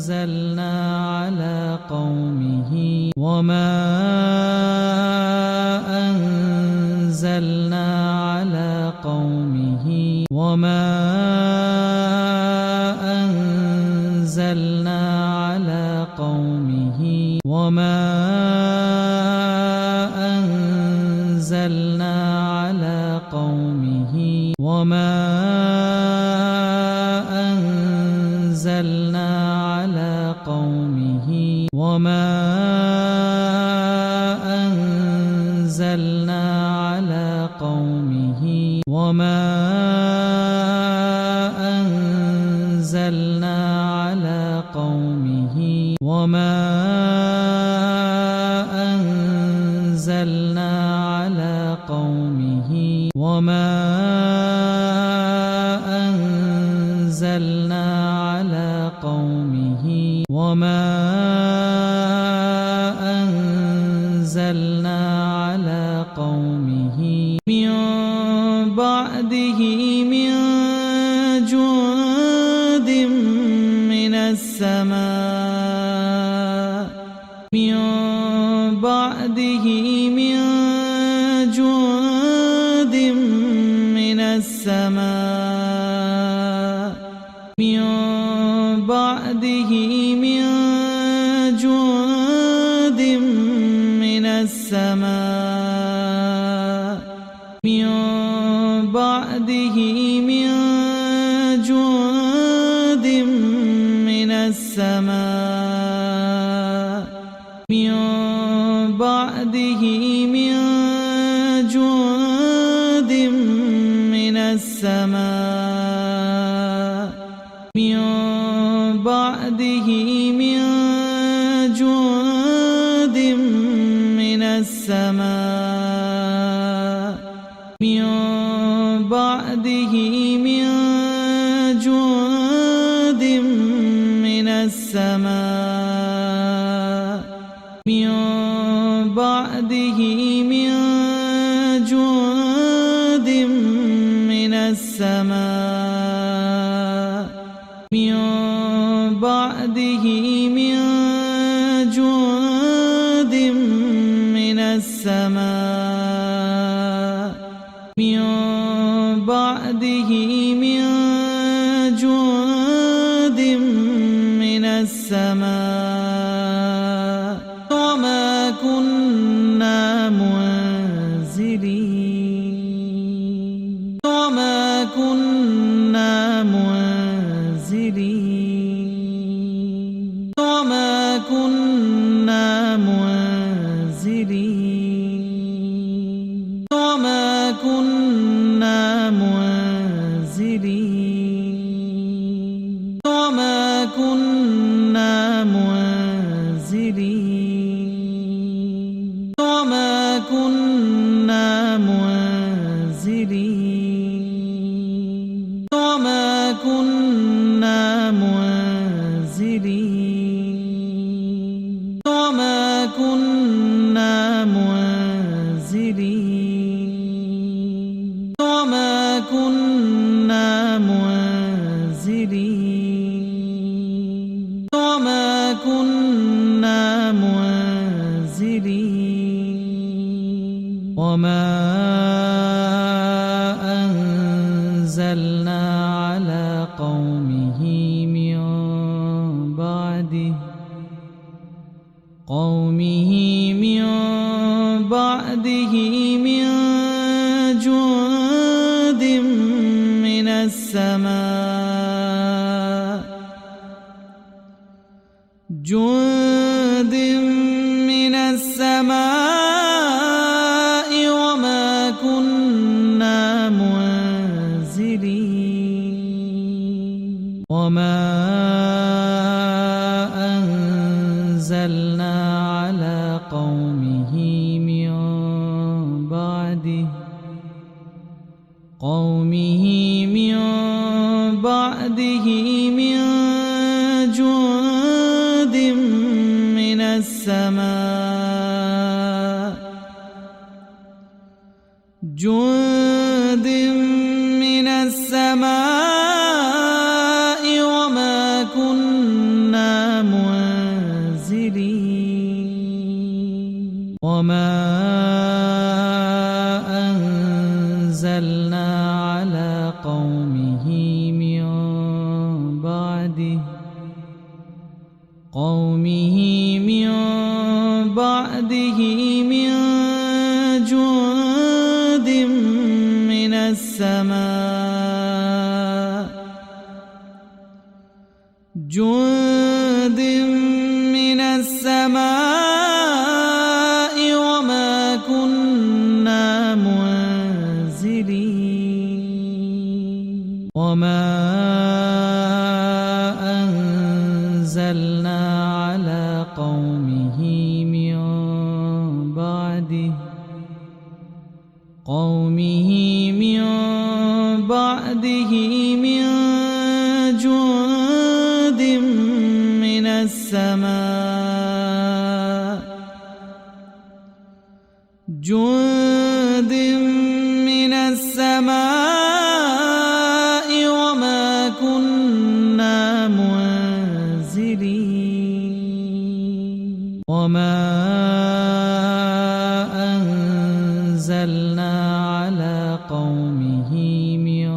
أنزلنا على قومه وما أنزلنا على قومه وما أنزلنا على قومه وما أنزلنا على قومه وما أنزلنا على قومه وما أنزلنا على قومه وما أنزلنا على قومه وما أنزلنا على قومه وما أنزلنا على قومه وما أنزلنا على قومه من بعده من جند من السماء من بعده من جند من السماء من بعده من جند من السماء من بعده من جند من السماء من بعده من جند من السماء من بعده من جند من السماء من بعده من جند من السماء من بعده من جند من السماء من بعده من جند من السماء من بعده من جند من السماء وما كنا منزلين وما كنا منزلين وما كنا منزلين وما كنا منزلين وما كنا منزلين وما كنا منزلين وما كنا منزلين وما كنا منزلين وما كنا منزلين وما كنا منزلين وما أنزلنا على قومه من بعده من بعده من جند من السماء جند من السماء وما كنا منزلين وما أنزلنا على قومه من بعده من بعده من جند من السماء جند من السماء وما كنا قومه من بعده من جند من السماء وما كنا منزلين وما أنزلنا على قومه من بعده من جند من السماء وما كنا منزلين وما أنزلنا على قومه من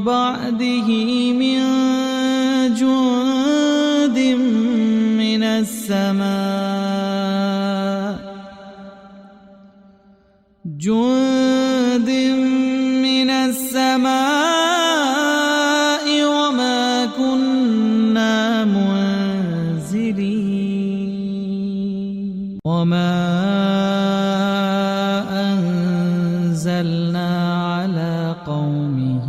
بعده من جند من السماء وما كنا منزلين وما أنزلنا على قومه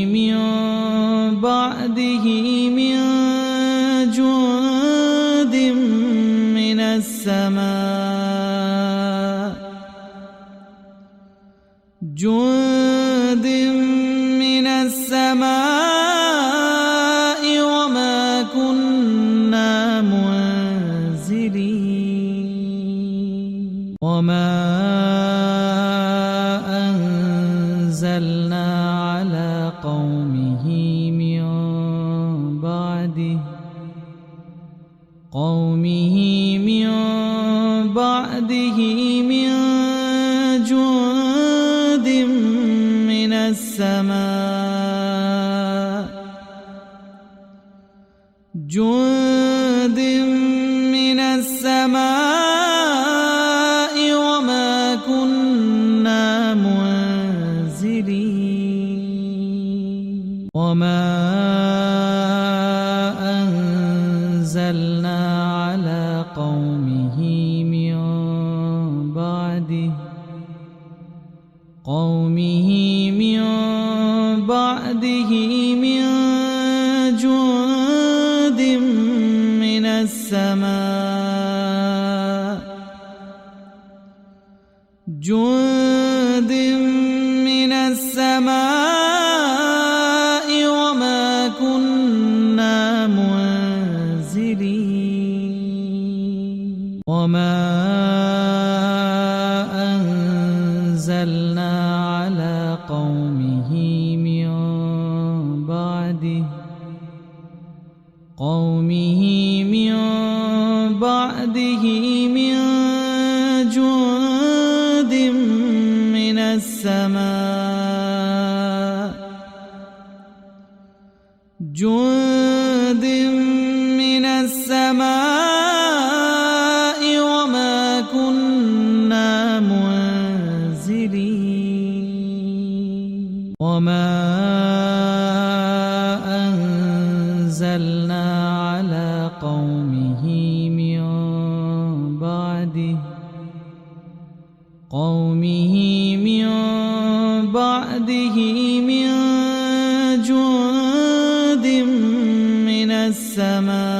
من بعده من جند من السماء وما كنا منزلين وما أنزلنا على قومه من بعده من جند من السماء وما كنا منزلين وما أنزلنا على قومه من بعده من جند من السماء وما كنا منزلين وما أنزلنا على قومه من بعده من جند من السماء وما كنا منزلين وما أنزلنا على قومه من بعده من جند من السماء